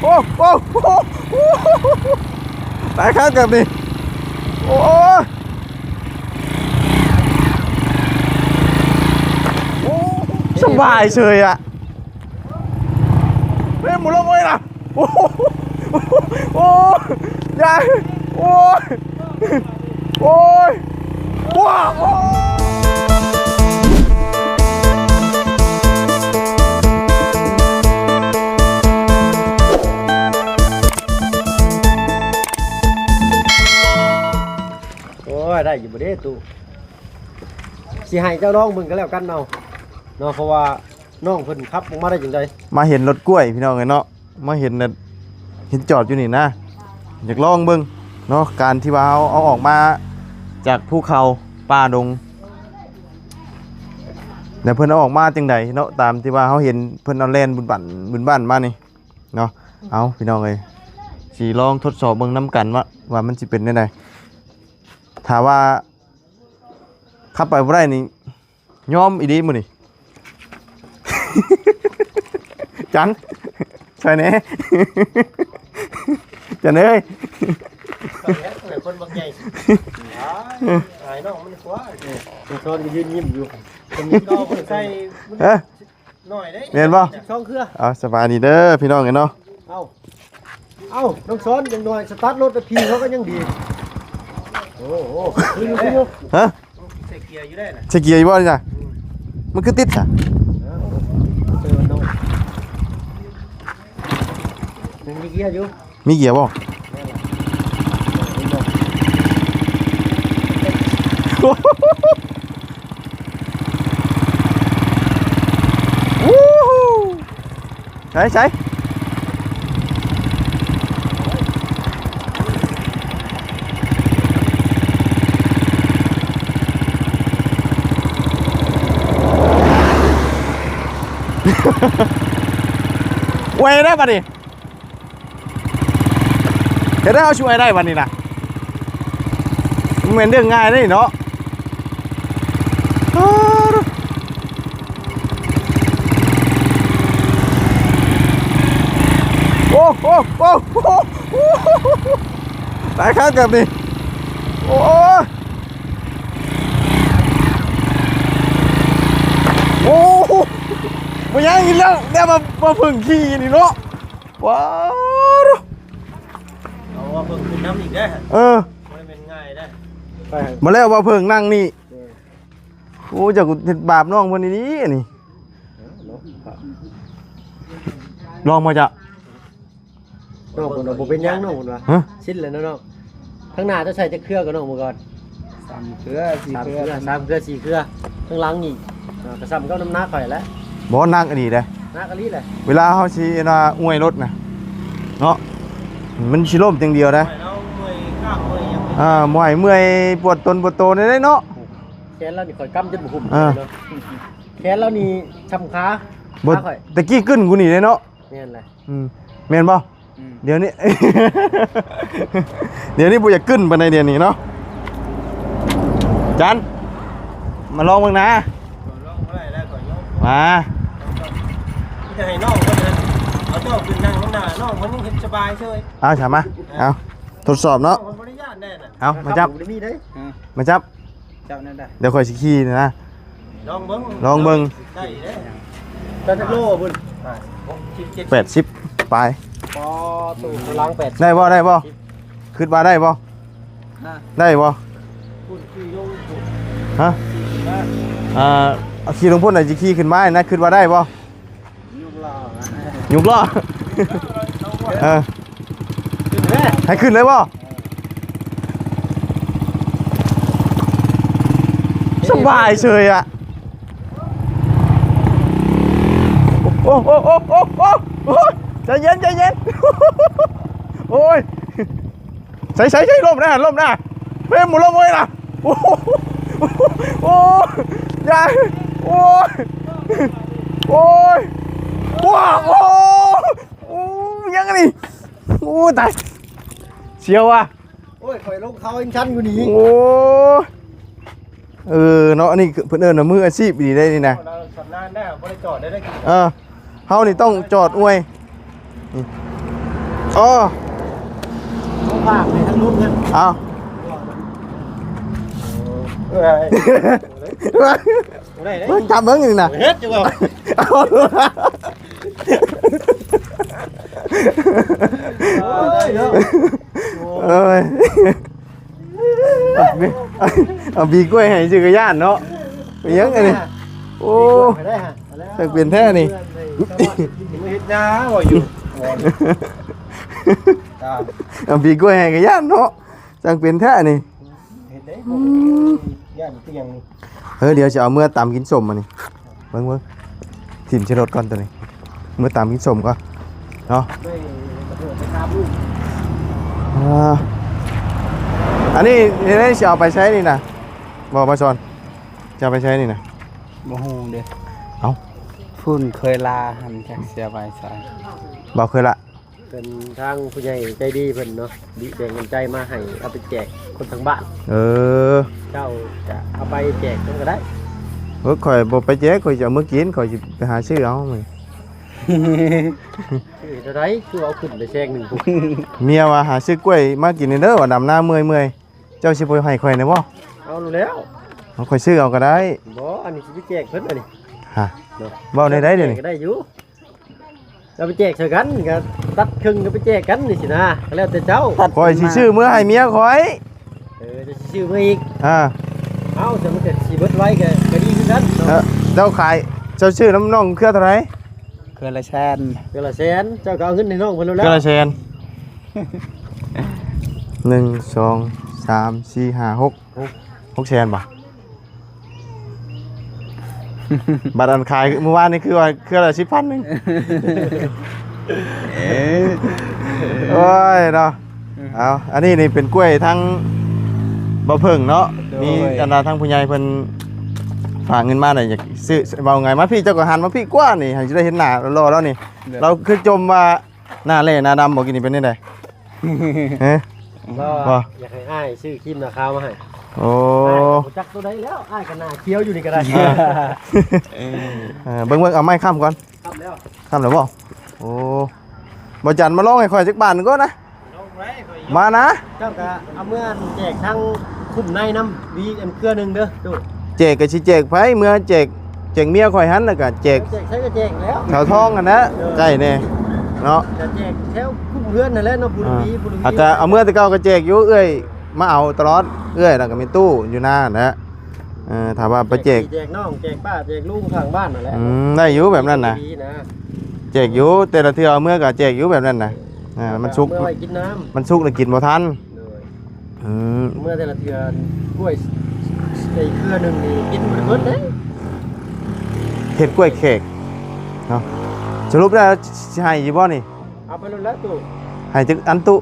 โอ้ตายข้างกับนี่โอ้สบายเฉยอ่ะเฮ้ยหมุนลงเลยนะโอ้ยายโอ้ยว้าวได้อยู่บ่ได้ตู้สิให้เจ้าน้องมึงก็แล้วกันเนาะเพราะว่าน้องเพิ่นขับออกมาได้จังได๋มาเห็นรถกล้วยพี่น้องเนาะมาเห็นจอดอยู่นี่นะอยากลองเบิ่งเนาะการที่ว่าเอาออกมาจากภูเขาป่าดงแต่เพิ่นเอาออกมาจังได๋เนาะตามที่ว่าเขาเห็นเพิ่นเอาแล่นบุญบ้านมานี่เนาะเอาพี่น้องเอ้ยสิลองทดสอบเบิ่งนํกันว่ามันสิเป็นจังได๋ถ้าว่าขับไปบ่ได้นี่ยอมอีดีมื้อนี่ จันใช่แน่จันเอ้ยคนบักใหญ่หายน้องมันกว่าชอนยืนยิ้มอยู่คนนี้ก็เพิ่นใส่น้อยเด้เรียนบ่ช่องเครือเอาสบายดีเด้อพี่น้องกันเนาะเอาน้องซ้อนยังน้อยสตาร์ทรถไปพี่เขาก็ยังดีโอ้โหฮะใส่เกียร์อยู่ได้น่ะใส่เกียร์อยู่บ่นี่จ้ะมันคือติดซะมีเกียร์อยู่มีเกียร์บ่ใช่ไว้ได้ป่ะนี่เดี๋ยวได้เขาช่วยได้ป่ะนี่นะมันเป็นเรื่องง่ายเลยเนาะโอ้ตายข้างกับนี่โอ้มายังกินแล้วเนี่ยมาพึ่งขี้นี่เนาะว้าวเอาว่าเพิ่งขึ้นน้ำอีกได้ไม่เป็นง่ายได้มาแล้วว่าพึ่งนั่งนี่โอ้จะกูบาปน้องคนนี้นี่ลองมาจะน้องคนผมเป็นยังน้องคนวะชิ้นเลยน้องทั้งหน้าจะใส่จะเครือกับน้องมาก่อน3 เครือ 4 เครือ3 เครือ 4 เครือทั้งหลังนี่กระซ้ำก็น้ำหนักข่อยแล้วบ่นั่งอันนี้เลยนักอันนี้เลยเวลาเขาชี้นะอวยรถนะเนาะมันชิล่มอย่างเดียวนะเมื่อยปวดโตได้เนาะแขนเรานี่ข่อยกำจนบุ๋มแขนเรานี่ช้ำขาตะกี้ขึ้นกูนี่เลยเนาะแม่นเลยแม่นบ่เดี๋ยวนี้ เดี๋ยวนี้กูอยากขึ้นไปในเดี๋ยวนี้เนาะจันมาลองมึงนะมาจะให้น้องก็เลยเอาเจ้าขึ้นนั่งข้างหน้าน้องมันยังเห็นสบายเฉยเอาใช่ไหมเอาทดสอบเนาะเอามาจับเดี๋ยวคอยสิขี้นะลองเบิ้งได้จะโลบุญ80ไปพอตู้ล้าง80ได้บ่ขึ้นมาได้บ่ฮะเอาขี่ลงพุ่นหน่อยจะขี่ขึ้นมานะขึ้นมาได้บ่ยุกล้อให้ขึ้นเลยบ่สบายเฉยอ่ะโอ้ใจเย็นโอ้ยใส่ลมนะเฮ้ยหมุนลมเลยนะโอ้ยายโอ้ยว้าวยังไงนี่ตายเชียวอ่ะโอ้ยข่อยลงเขาอินชันกูหนีเนาะนี่เพื่อนมืออาชีพดีได้นี่นะสำนานได้บริจอดได้เฮานี่ต้องจอดอวย โอ้ เขาฝากให้ทั้งรุ่นกัน เอา เอ้ยได้ เบิ่งจับเบิ่งอยู่น่ะ เฮ็ดจังบ่ เอาเอ้ยเอาบีกล้วยให้ชื่อกระย่านเนาะไปยังไงนี่โอ้แต่เปลี่ยนแท้นี่ ไม่เฮ็ดนาว่าอยู่ เอาบีกล้วยให้กระย่านเนาะจังเปลี่ยนแท้นี่ เฮ็ดได้ย่านเตียงนี่ เดี๋ยวจะเอาเมื่อตามกินสมมานี่เบิ่งถิ่มชะรดก่อนตัวนี้เมื่อตามกินสมก่อนเนาะ ไม่กระโดดไปตามลูก อันนี้นี่จะเอาไปใช้นี่นะบอกมาชอนจะเอาไปใช้นี่นะ บ่ฮู้เด้ เอ้า พุ่นเคยลาหันจักเสียไปใส่ บอกเคยละ เป็นทางผู้ใหญ่ใจดีเพิ่นเนาะดิแบ่งเงินใจมาให้เอาไปแจกคนทั้งบ้าน เออ เจ้าจะเอาไปแจกก็ได้ ข่อยบอกไปแจ๊ข่อยจะเอามื่อกินข่อยจะไปหาซื้อเอามั้ย คือจะได้คือเอาขึ้นไปแซงหนึ่งปุ๊บ เมียว่าหาซื้อกล้วยมากินเด้อว่าดำหน้าเมื่อยเจ้าสิบ่ให้ข่อยนะบ่ เอาแล้ว เอาข่อยซื้อเอาก็ได้ บ่อันนี้สิไปแจกเพิ่นอันนี้ ฮะเว้าได้เดี๋ยวนี้ ก็ได้อยู่เราไปแจกเท่ากันก็ตัดครึ่งก็ไปแจกกันนี่สินะก็แล้วแต่เจ้า ข่อยสิซื้อมื้อให้เมียข่อย จะสิซื้อมาอีก อ่า เอาแต่มันก็สิเบิดไว้ก็ดีคือกัน เจ้าขายเจ้าซื้อน้ำน่องเครือเท่าไหร่ เคยละแชน เดือนละแสนเจ้าก็เอาเงินให้น้องเพิ่น เค แล้ รือ ว ละแสน1 2 3 4 5 6 6แสนบ่ บัตรอันขายเมื่อวานนี่คือว่าเครือละ10,000นึง โอ้ยเนาะเอาอันนี้นี่เป็นกล้วยทั้งบ่เพิ่งเนาะมีกันดาทั้งผู้ใหญ่เพิ่นฝากเงินมาหน่อยอยากซื้อเบาไงมาพี่เจ้าก็หันมาพี่กว่านี่ให้จะได้เห็นหน้ารอแล้วนี่ เราคือจมว่าหน้าเละหน้าดำบ่กินนี่เป็นได้ไดเฮ้ ก็ บ่ อยากให้อ้ายซื้อครีมราคามาให้ โอ้ จักตัวใดแล้วอ้ายก็น่าเคี้ยวอยู่นี่ก็ได้ เบิ่งเอาไม้ค้ำก่อน ครับแล้ว ค้ำแล้วบ่โอ้บ่จันมาลองให้ข่อยจักบาทหนึงก่อนนะ ลงไว้ข่อย มานะ เจ้าก็เอาเมื่อแจกทั้งคุ้มในน้ำวีเครือหนึงเด้อดู แจกก็สิแจกไผเมื่อแจกเมียข่อยหันแล้วก็แจก แจกใช้ก็แจกแล้ว แถวท้องกันนะใกล้แน่เนาะ จะแจกแถวคุ้มเพื่อนนั่นแหละเนาะบุรีบุรี อาจจะเอาเมื่อแตะเก่าก็แจกอยู่เอ้ยมาเอาตลอดเอ้ยแล้วก็มีตู้อยู่หน้านะถามว่าไปแจก แจกน้องแจกป้าแจกลุงข้างบ้านนั่นแหละ ได้อยู่แบบนั้นนะ ดีนะ แจกอยู่แต่ละเทื่อเอาเมื่อก็แจกอยู่แบบนั้นนะมันสุก เมื่อไว้กินน้ มันสุกแล้วกินบ่ทัน ำเลย อืม เมื่อแต่ละเทือนกล้วยไอ้เครือหนึงนี่กินบ่ได้เบิดเด้ เฮ็ดกล้วยเค้กเนาะสรุปแล้วสิให้อยู่บ่นี่ เอาไปแล้วตู้ ให้จักอันตุ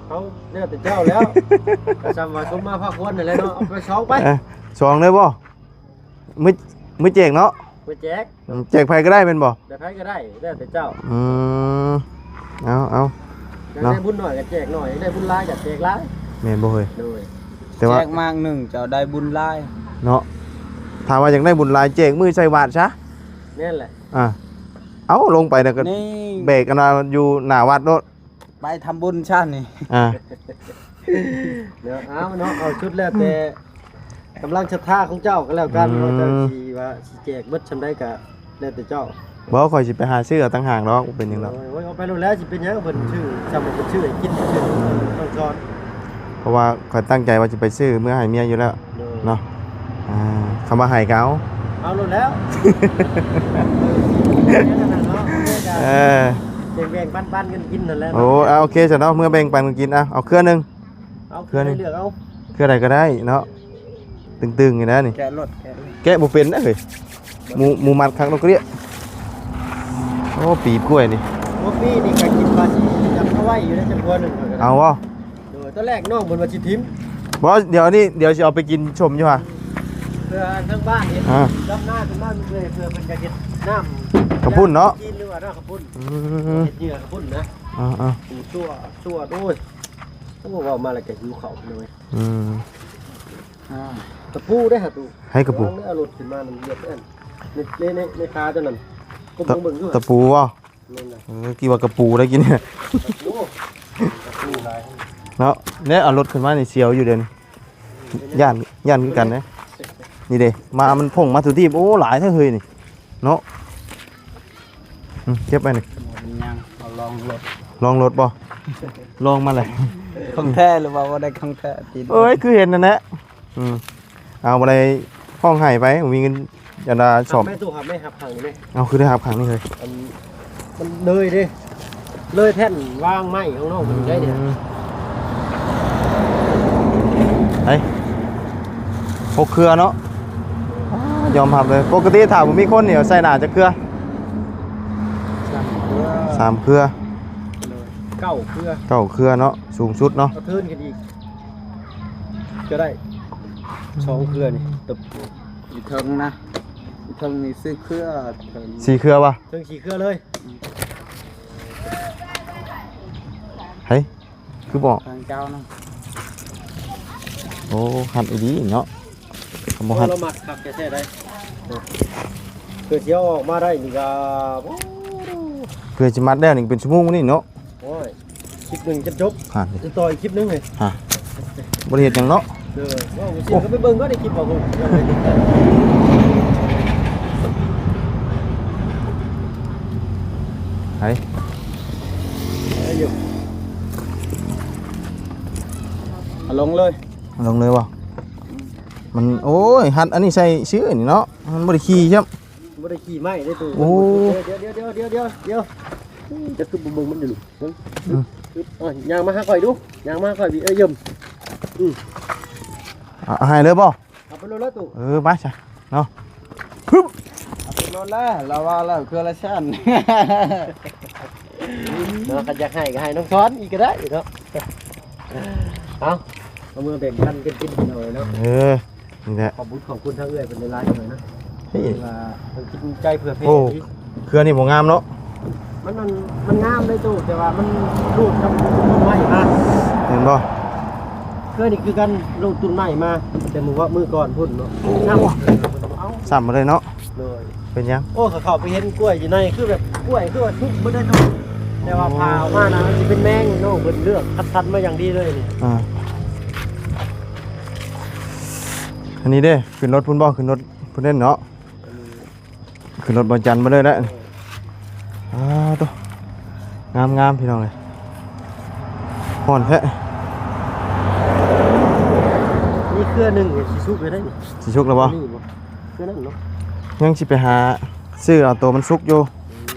เอาแล้วแต่เจ้าแล้วก็ซ้ำว่าสมมาภาควนนั่นแหละเนาะเอาไปสองไป สองเลยบ่มื้อแจกเนาะ ไปแจก แจกไผก็ได้เป็นบ่ แต่ใครก็ได้แล้วแต่เจ้า อืมเอา อยากได้บุญหน่อยก็แจกหน่อยอยากได้บุญหลายก็แจกหลาย แม่นบ่เฮ้ย โดย แต่ว่า แจกมากหนึ่งเจ้าได้บุญหลาย เนาะถามว่าอยากได้บุญหลายแจกมือใส่บาทซะ นั่นแหละ เอาลงไปแล้วก็ นี่ เบรกกันมาอยู่หน้าวัดโนด ไปทำบุญชาตินี่ เดี๋ยวเอาเนาะเอาชุดแล้วแต่กำลังศรัทธาของเจ้าก็แล้วกันว่าจะสิว่าสิแจกเบิดชำได้ก็แล้วแต่เจ้า บ่ข่อยสิไปหาซื้อเอาตั้งห่างดอกเป็นหยังดอก โอ้ยเอาไปโลดแล้วสิเป็นหยังเพิ่นชื่อจำเป็นชื่อให้กินชื่อต้องสอน เพราะว่าข่อยตั้งใจว่าจะไปซื้อเมื่อให้เมียอยู่แล้ว เนาะ เนาะคำว่าให้เกา เอาโลดแล้ว เออ แบ่งๆปันๆกันกินนั่นแหละ โอ้เอาโอเคจ้ะเนาะเมื่อแบ่งปันกันกินเอาเครือหนึง เอา เครือนี่ เลือกเอา เครือใดก็ได้เนาะตึงๆอย่างนั้นนี่ แกะรถแกะรถ แกะบ่เป็นนะเฮ้ยหมูมัดคักนกเกรี้ยโอ้ปีบกล้วยนี่ พวกพี่นี่ก็กินปลาชีจับเอาไว้อยู่ในจำนวนหนึง เอาบ่ โดยตอนแรกน้องเพิ่นว่าสิทิม บ่เดี๋ยวสิเอาไปกินชมอยู่ห่ะ เพื่อทั้งบ้านเฮ็ด อ่า ดำหน้าทั้งบ้านเพื่อเพิ่นจะเฮ็ดน้ำ กระปุ้นเนาะ กินหรือว่าน้ำกระปุ้น อืม เฮ็ดเหยื่อกระปุ้นนะ อ่า ชั่วโอ้ยต้องบอกว่ามาแล้วก็หิวข้าวเลย อืม ตะปูได้หะตู ให้กระปู วางเอารถขึ้นมามันเลือดอันในคาจังนั้นก้มเบิ่งอยู่ ตะปูวะ นั่นน่ะ กี่ว่ากระปูได้กินเนี่ย โอ้ เนาะเนี่ยเอารถขึ้นมานี่เสียวอยู่เดี๋ยวนี้ย่านคือกันนะนี่เด้มามันพ่งมาสุดที่โอ้หลายเท่าเฮยนี่เนาะเก็บไปนี่ ยังเอาลองรถ ลองรถบ่ลองมาเลย ของแท้หรือว่าได้ของแท้ตีน เอ้ยคือเห็นนั่นแหละเอาอะไรห้องไห้ไปผมมีเงินอย่าดาสอบ แม่ตู้ครับไม่หับขังนี่ เอาคือได้หับขังนี่เลย มันเลยดิเลยแท่นวางไม้ข้างนอกมันได้เนี่ย เฮ้ยพกเครือเนาะยอมหับเลยปกติถามผมมีคนเนี่ยใส่หนาจะเครือ3 เครือ เก้าเครือ 9 เครือเนาะสูงสุดเนาะ กระเทินกันอีกจะได้2เครือนี่ตึบ อีเทิงนะอีเทิงนี่ซื้อเครือเทิง 4 เครือป่ะ เทิง4เครือเลย เฮ้ยคือบอก ทางเจ้านะ โอ้หัดอีดีเนาะขโมยหัด เราหมักขับแค่ได้เพื่อเสียวออกมาได้นี่ก็ เพื่อจะมัดได้นี่เป็นชั่วโมงนี่เนาะ โอ้ยคลิปหนึ่งจะจบ หัดดิ จะต่อยคลิปหนึงเลย บริเหตุอย่างเนาะ เด้อว่าเสียก็ไปเบิ่งก็ได้คลิปของผม เฮ้ย เอาลงเลย ลงเลยว่ะมันโอ้ยหัดอันนี้ใส่ชื่อนี่เนาะมันบริขี่ใช่ไหม บ่ได้ขี่ไม้ได้ตู้ โอ้ เดี๋ยวจะคือบ่เบิ่งมันอยู่เบิ่งย่างมาหาข่อยดูย่างมาหาข่อยพี่ยม เอาให้เลยบ่ เอาไปเลยตู้ ไปใช่เนาะ เอาไปนอนแล้วเราว่าแล้วเครือละชั้น เนาะก็อยากให้ก็ให้น้องช้อนอีกก็ได้เนาะเอามือแบ่งกันกินหน่อยเนาะ นี่แหละ ขอบคุณทั้งเอื้อยเป็นหลายๆหน่อยนะ เฮ้ย ว่าเพิ่นกินใจเผื่อเพศ โอ้เครือนี่บ่งามเนาะ มันงามเลยตู้แต่ว่ามันลูกกับต้นไม้มา เห็นบ่ เคยนี่คือกันลูกต้นไม้มาแต่มึงว่ามือก่อนพุ่นเนาะเอา ซ้ำมาเลยเนาะ เลย เป็นยัง โอ้เขาไปเห็นกล้วยอยู่ในคือแบบกล้วยคือว่าทุกบ่ได้เนาะแต่ว่าพาออกมานะมันสิเป็นแมงเนาะเพิ่นเลือกคัดมาอย่างดีเลยนี่ อันนี้เด้ขึ้นรถพุ่นบ่ขึ้นรถพุ่นเล่นเนาะขึ้นรถบอลจันทร์มาเลยแล้วตัวงามพี่น้องเลยห่อนแท้ นี่เครือหนึงเนี่ยสิสุกเลยได้นี่ สิชุกแล้วบ่ นี่บ่เครือนั้นเนาะ ยังสิไปหาซื้อเอาตัวมันสุกอยู่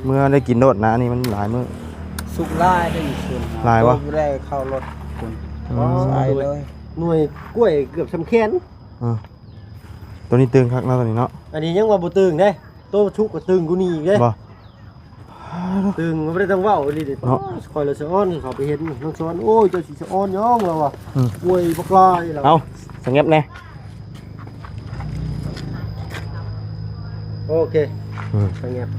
เมื่อได้กินโดดนะอันนี้มันหลายมื้อ สุกลายได้อีกส่วน ลายวะ ตัวแรกเข้ารถคุณ อืม ใส่เลย หน่วยกล้วยเกือบสำแขน ตัวนี้ตึงคักเนาะตัวนี้เนาะ อันนี้ยังว่าบ่ตึงเด้โตชุกก็ตึงกูนี่อีกเด้ บ่ ตึงมันบ่ได้ต้องเว้าเลยดิ เนาะ คอยละสะอ้อนเขาไปเห็นน้องสอนโอ้ยเจ้าสิสะอ้อนย่องแล้วว่ะกล้วยบักลายแล้ว เอาสังเกตแน่ โอเคสงบ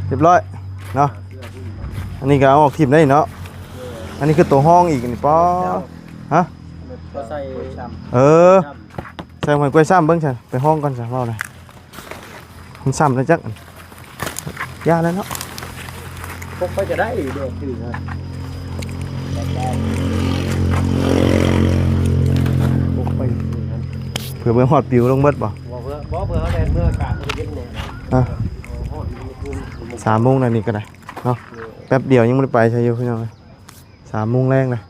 เรียบร้อยเนาะอันนี้ก็เอาออกทีมได้เนาะอันนี้คือตัวห้องอีกนี่ป้อฮะ ก็ใส่ ใส่หอยกล้วยซ้ำเบิ้งฉันไปห้องก่อนจ้ะเว่าเลยมันซ้ำแล้วจักยาแล้วเนาะ พกไปจะได้เด็กตื่นฮะพกไป เผื่อเบิ้งหอดปิวลงเบิดบ่ บอกเพื่อเขาแดนเมื่ออากาศมันเย็นเนี่ย 3 โมงนั่นนี่ก็ได้เนาะแป๊บเดียวยังไม่ได้ไปใช่อยู่พี่น้องเลย3 โมงแรงเลย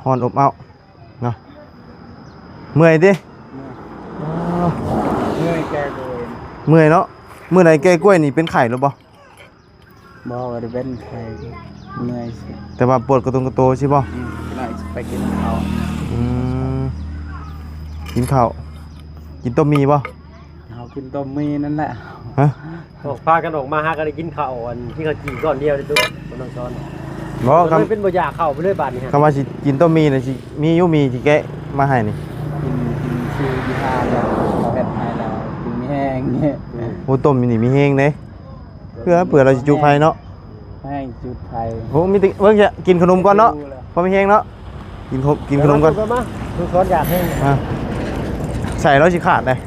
หอนอบเอาเนาะเมื่อยดิ เมื่อยแกตัวเอง เมื่อยเนาะเมื่อไหร่แก้กล้วยนี่เป็นไข่หรือบ่ บอกว่าได้เป็นใครเมื่อยสิ แต่ว่าปวดกระตุงกระโตใช่บ่ หน่อยไปกินข้าว กินข้าวกินต้มมีบ่ เขากินต้มมีนั่นแหละ ฮะ พากันออกมาหากันได้กินข้าวอันที่เขาจีก่อนเดียวเลยตุ๊กน้องซ้อน บ่ มันเป็นบ่อยากเข้าไปเลยบาดนี้ฮะ คำว่าสิกินต้มมีน่ะสิมีอยู่มีที่แกะมาให้นี่ กินชิวยี่ห้าแล้วเขาเผ็ดไทยแล้วกินไม่แห้งเนี่ย โอ้ต้มนี่มีแฮงเด้เพื่อเราสิจุไผเนาะ แห้งจุดไทย โอ้มีแต่เบิ่งจะกินขนมก่อนเนาะพอมีแฮงเนาะกินขนมก่อน มาน้องซ้อนอยากให้ ใส่แล้วสิขาดเลย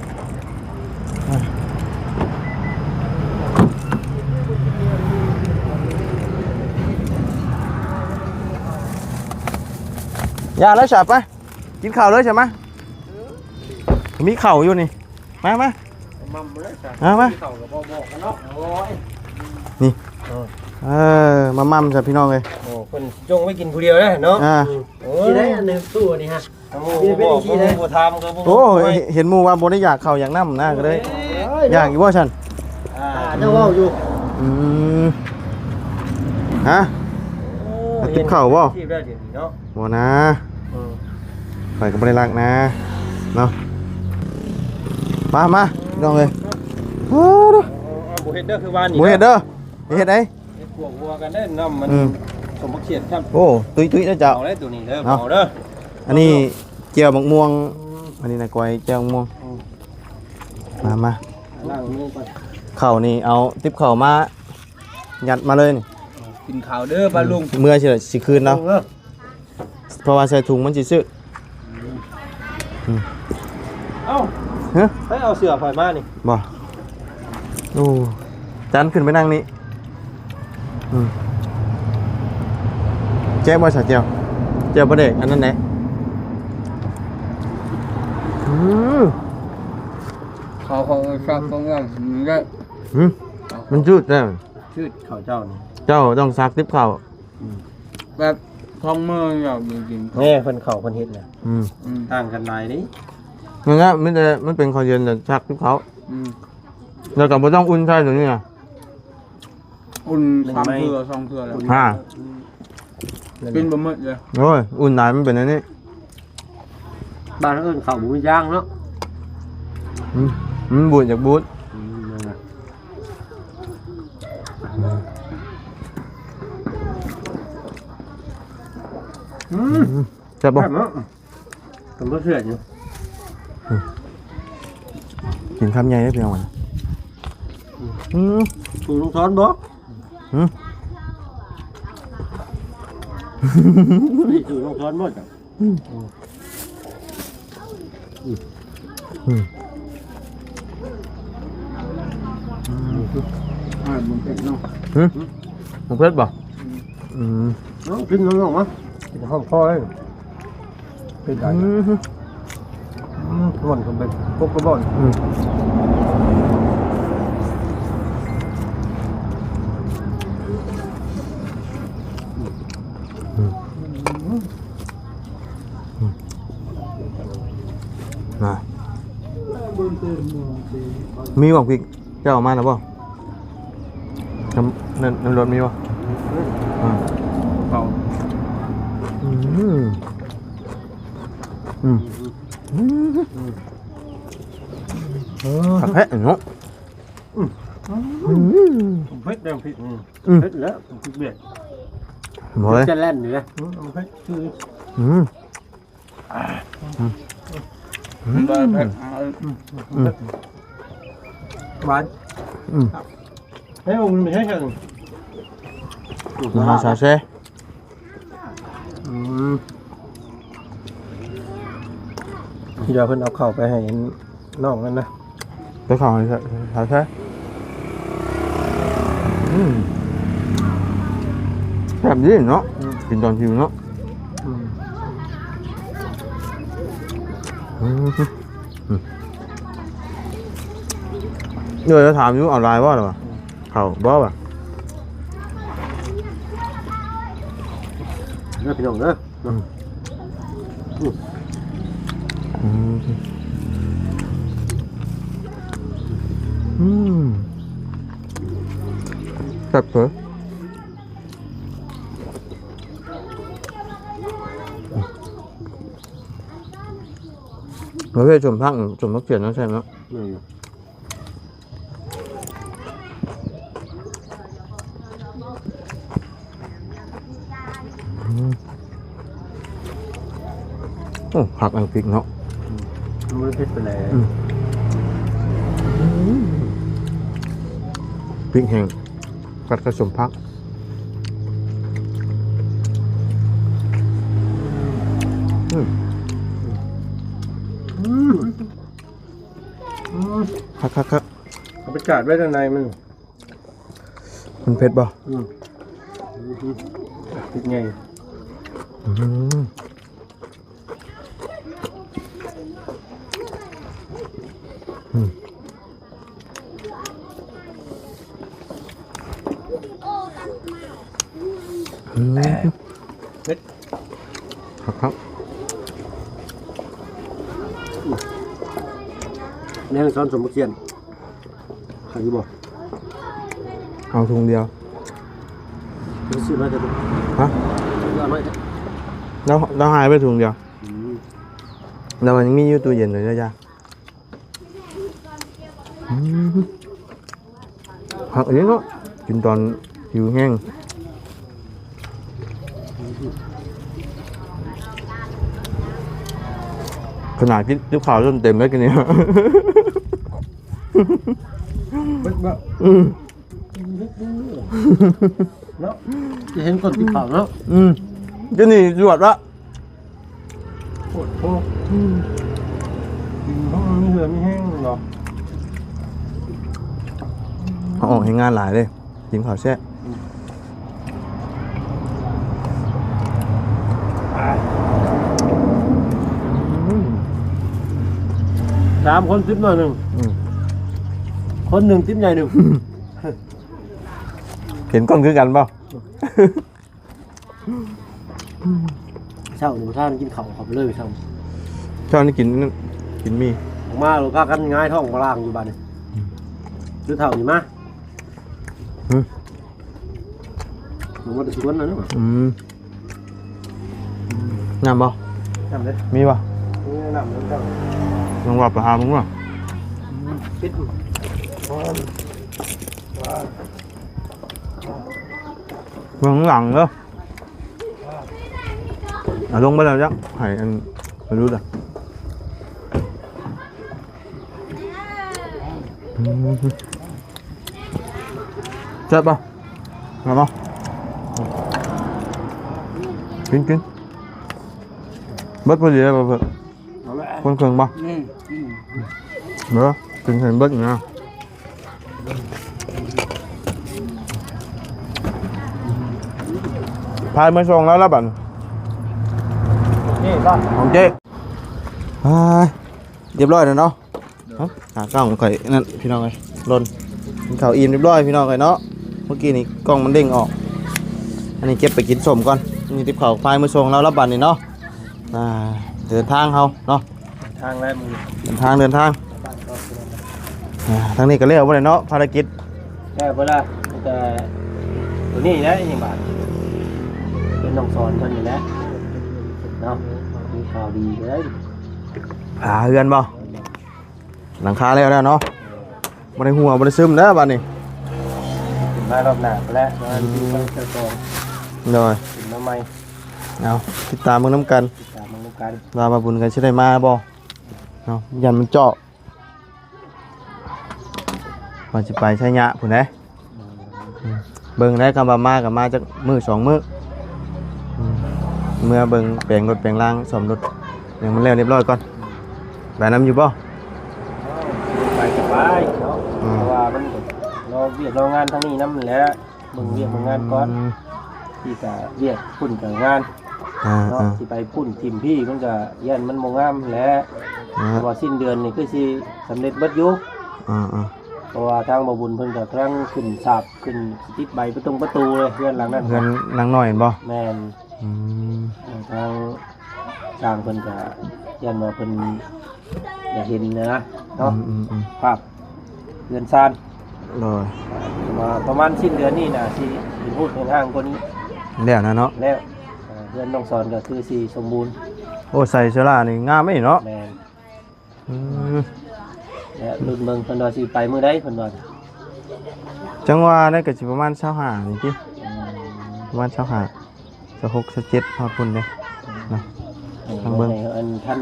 อย่าแล้วฉับไปกินข้าวเลยใช่ไหมมีข้าวอยู่นี่มามา มั่มเลยจ้ะ มา เข้ากับบอกกันเนาะโอ้ย นี่มามั่มจ้ะพี่น้องเลย โอ้คนจงไว้กินผู้เดียวได้เนาะโอ้ยได้อันนึงตู้นี่ฮะกินเป็นอีกทีได้บ่ทำก็บ่ โอ้เห็นหมูว่าบ่ได้อยากข้าวอยากน้ำนะก็เลยอยากอยู่ว่าฉัน เจ้าเว้าอยู่ ฮะติบข้าวบ่ ที่ได้เดี๋ยวนี้เนาะ บ่นะไปก็บ่ได้รักนะเนาะมาพี่น้องเลยโอ้ดู บ่เฮ็ดเด้อคือว่านี่ บ่เฮ็ดเด้อเฮ็ดได พวกวัวกันได้น้ำมันสมบักเขียดครับ โอ้ตุ้ยๆนะจ๊ะ เอาได้ตัวนี้เด้อเอาเด้อ อันนี้เจียวมะม่วงอันนี้นะกวยเจียวมะม่วงมา ล้างมือก่อน ข้าวนี่เอาติ๊บข้าวมายัดมาเลยนี่ กินข้าวเด้อปลาลุง เมื่อสิคืนเนาะเพราะว่าใส่ถุงมันสิซื้อ เอ้า ฮะ ให้เอาเสือปล่อยมานี่ บ่โอ้จันขึ้นไปนั่งนี่แจ้บ่ใส่เจียวบ่เด็กอันนั้นแหละเขาชอบเขาว่าได้ มันจืดแน่ ชื่อเขาเจ้านี่ เจ้าต้องซักติ๊บข้าว แบบท้องมืออย่างจริง แม่เพิ่นเข้าเพิ่นเฮ็ดน่ะ ๆ ต่างกันหลายนี่ มันเป็นข้าวเย็นแต่ซักติ๊บข้าวแล้วก็บ่ต้องอุ่นใช่ตัวนี้นะ อุ่น3เทื่อ2เทื่อแล้ว ฮะ เป็นบ่หมดเลย โอ้ยอุ่นหลายมันเป็นอันนี้ บ้านเอิ้นข้าวหมูย่างเนาะ มันบูดจากบูดจะบอก ผมก็เถื่อนอยู่ กินคำใหญ่ได้เพียงวัน ถูกลงท้อนบ่นี่ถูกลงท้อนบ่จ้ะ มันเป็นเนาะ มันเผ็ดบ่ น้องกินน้องมั้ยกินห้องคอเลยเป็นได้บ่อนก็เป็นพวกกระบ่อนมีบอกพี่จะออกมาหรือเปล่าน้ำรถมีป่ะ เขา ผักแพะเนาะ เผ็ดแดงพริกเผ็ดแล้วพริกเบียด บ่เลย จะแล่นอยู่เลยเผ็ดคือ บ้านแพ็ค หวานให้ผมไม่ใช่แค่ มาซาเซ่ ที่เราเพิ่นเอาเข้าไปให้น้องนั่นนะ ไปขอซาเซ่แบบนี้เนาะกินตอนหิวเนาะเดี๋ยวจะถามอยู่เอาลายว่าหรอเขาบ่ป่ะ เด้อพี่น้องเด้อแบบเผลอเราเพื่อชมพักชมพักเกียรตินะใช่ไหมโอ้ผักอังกฤษเนาะ มันเผ็ดไปแล้ว พริกแห้งกัดกระสมพักครับ เอาไปกาดไว้ข้างในมันเผ็ดบ่ พริกไง ครับ นี่ซ้อนสมบูรณ์เขียนใครบอก เอาถุงเดียว มันซื้อมาจะถูก ฮะ เอามาจะ เราหายไปถุงเดียวแล้วมันยังมีอยู่ตู้เย็นเลยนะจ๊ะหักอันนี้เนาะกินตอนหิวแห้งขนาดกินยุบข่าวจนเต็มแล้วกันเนี่ย บึกแบบเนาะจะเห็นคนติดเผาเนาะ จะนี่จวดละ โคตรโคตรกินห้องมีเหือมีแห้งเนาะ เขาออกให้งานหลายเลยกินข้าวแช่ 3 คนติ๊บหน่อยหนึ่งคนหนึ่งติ๊บใหญ่หนึ่ง เห็นก้อนคือกันเปล่า เช้าหนูท่านกินข้าวขับเลยไปเช้า ชอบนี่กินมี ออกมาเราก็กันง่ายท้องปลางอยู่บ้านนี่ดูเท่านี่มาหนูว่าจะชวนนะเนี่ย น้ำเปล่า ทำเลย มีป่ะ นี่นำแล้วก็ ลองวับไปหามึงป่ะ ปิด เมืองหลังเด้อลงไปแล้วจ้ะให้อันไม่รู้จ้ะเจ็บป่ะมาป่ะกินเบิดพอดีเลยป่ะเพื่อนคนเครื่องป่ะเด้อกินเห็นเบิดอยู่นะพายมาส่งแล้วบัด นี่ก็ ของเจ๊เรียบร้อยแล้วเนาะหากล้องข่อยนั่นพี่น้องเลยหล่นข่าวอินเรียบร้อยพี่น้องเลยเนาะเมื่อกี้นี่กล้องมันเด้งออกอันนี้เก็บไปกินสมก่อนนี่ติบข่าวพายมาส่งแล้วรับบัตรนี่เนาะเดินทางเขาเนาะ ทางแรกมือ เดินทางทางนี้ก็เรียกว่าอะไรเนาะภารกิจ แค่เวลาแต่ตัวนี้นะยังบาทเป็นน้องสอนคนอยู่แล้วเนาะมีข่าวดีเลย เฮือนบ่หลังคาแล้วเนาะบ่ได้หัวบ่ได้ซึมแล้วบัดนี้ มารอบหน้าแล้วงานดูไปเจอตัว โดย ถึงน้ำไม้ เอาติดตามมึงน้ำกัน ติดตามมันกัน ว่ามาบุญกันสิได้มาบ่เนาะยันมันเจาะว่าสิไปใช้ยะพุ่นเด้เบิ่งได้คำว่ามากับมาจักมื้อ2มื้อเมื่อเบิ่งแปลงรถแปลงล่างซ่อมรถยังมันแล้วเรียบร้อยก่อนไปน้ำอยู่บ่ ไปกับไปเนาะเพราะว่ามันเราเวียกเรางานทั้งนี้น้ำแหล้วมึงเวียกมึงงานก่อนที่จะเวียกพุ่นกับงานเนาะที่ไปพุ่นทีมพี่มันจะยันมันมองงามแหล้วเพราะว่าสิ้นเดือนนี่คือสิสำเร็จเบิดยุคเพราะว่าทางบ่บุญเพิ่นก็กำลังขึ้นฉาบขึ้นติดใบประตูเลยเพื่อนหลังนั้น เพื่อนหลังน้อยเห็นบ่ แม่นทางสร้างเพิ่นก็ยันว่าเพิ่นอยากเห็นนะเนาะภาพเรือนซาน เลย มาประมาณสิ้นเดือนนี้นะสิเป็นพูดเป็นห้างกว่านี้ แล้วนะเนาะ แล้วเพื่อนน้องสอนก็คือสิสมบูรณ์ โอ้ใส่เสื้อลานี่งามไหมเนาะ แม่นและรุ่นเมืองเพิ่นว่าสิไปมื้อใดเพิ่นว่า จังหวะได้ก็สิประมาณ25นี่ติประมาณ25 26 27ฮอดพุ่นเด้เนาะ ทางเบิ่ง อันท่าน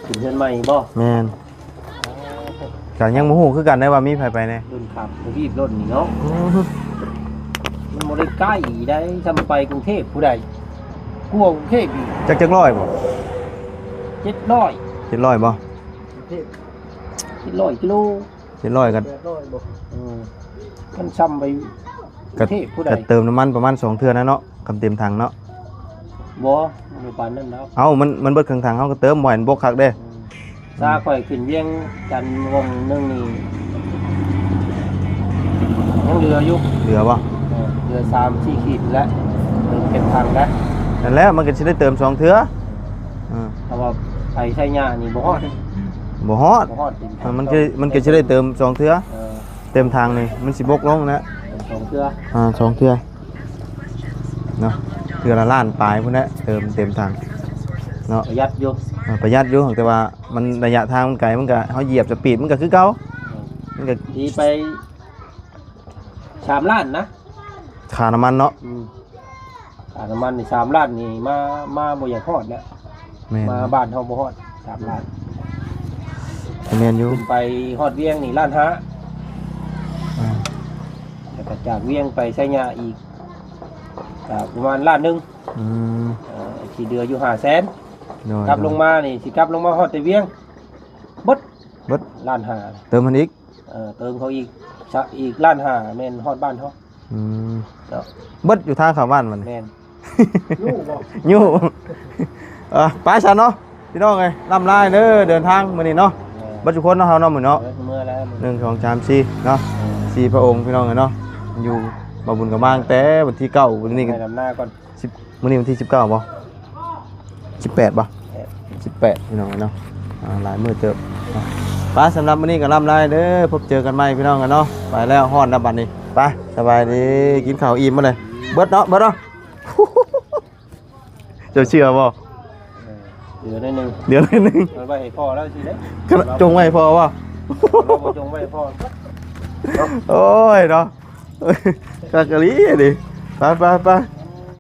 ขึ้นเรือนใหม่บ่ แม่นก็ยังบ่ฮู้คือกันได้ว่ามีไผไปแน่ รุ่นขับรีบรุ่นนี่เนาะมันบ่ได้ใกล้ได้ทำไปกรุงเทพผู้ใดกลัวกรุงเทพอีก จักร้อยบ่ 700 700บ่ 700กิโล 700กัน 800บ่มันซ้ำไปกรุงเทพผู้ใด ก็เติมน้ำมันประมาณ2เทื่อนะเนาะกำเต็มถังเนาะ บ่บ่ปานนั้นแล้ว เอ้ามันเบิดครึ่งถังเฮาก็เติมบ่ให้มันบกคักเด้ ซาข่อยขึ้นเวียงจันทร์วงนึงนี่ยังเหลืออยู่ เหลือบ่ เหลือ3-4ขีดแล้วเป็นทางแล้ว นั่นแหละมันก็สิได้เติม2เทื่ออ่า เพราะว่าไปใช้หญ้านี่บ่ฮอด บ่ฮอด บ่ฮอดจริง มันก็สิได้เติม2เทื่อเต็มทางนี่มันสิบกลงนะ 2เทื่อ 2เทื่อเนาะเทื่อละล้านปลายพุ่นแหละเติมเต็มทางเนาะ ประหยัดอยู่ ประหยัดอยู่แต่ว่ามันระยะทางมันไกลมันก็เฮาเหยียบสปีดมันก็คือเก่ามันก็ ดีไป3ล้านนะ ค่าน้ำมันเนาะ ค่าน้ำมันนี่3ล้านนี่มาบ่อยากฮอดแล้ว แม่น มาบ้านเฮาบ่ฮอด3ล้าน แม่นอยู่ ขึ้นไปฮอดเวียงนี่ล้านห้า อ่า แล้วก็จากเวียงไปใช้หญ้าอีกก็ประมาณล้านหนึง อืม ที่เดืออยู่500,000 โดย กลับลงมานี่สิกลับลงมาฮอดแต่เวียงเบิด เบิด ล้านห้า เติมมันอีก เติมเขาอีกล้านห้าแม่นฮอดบ้านเฮา อืม เนาะ เบิดอยู่ทางเข้าบ้านมัน แม่น ยู่ไปซะเนาะพี่น้องเอ้ยร่ำลาเด้อเดินทางมื้อนี้เนาะเบัดทุกคนเนาะเฮาเนาะมื้อเนาะ เมื่อแล้ว 1 2 3 4เนาะ4พระองค์พี่น้องเอ้ยเนาะอยู่บ่บุญกับมางแต่วันที่9วันนี้ ให้ดำหน้าก่อน มื้อนี้วันที่19บ่18บ่18พี่น้องเอ้ยเนาะหลายมื้อเติบเนาะไปสำหรับมื้อนี้ก็ร่ำลาเด้อพบเจอกันใหม่พี่น้องกันเนาะไปแล้วฮ้อนแล้วบัดนี้ไปสบายดีกินข้าวอิ่มมาเลยเบิดเนาะ เจ้าเชื่อบ่ เหลือได้หนึง เดี๋ยวนิดนึง เอาไว้ให้พ่อแล้วสิเด้ จงไว้พอว่า เราบ่จงไว้ให้พ่อ โอ้ยเนาะกะกะลีดิไป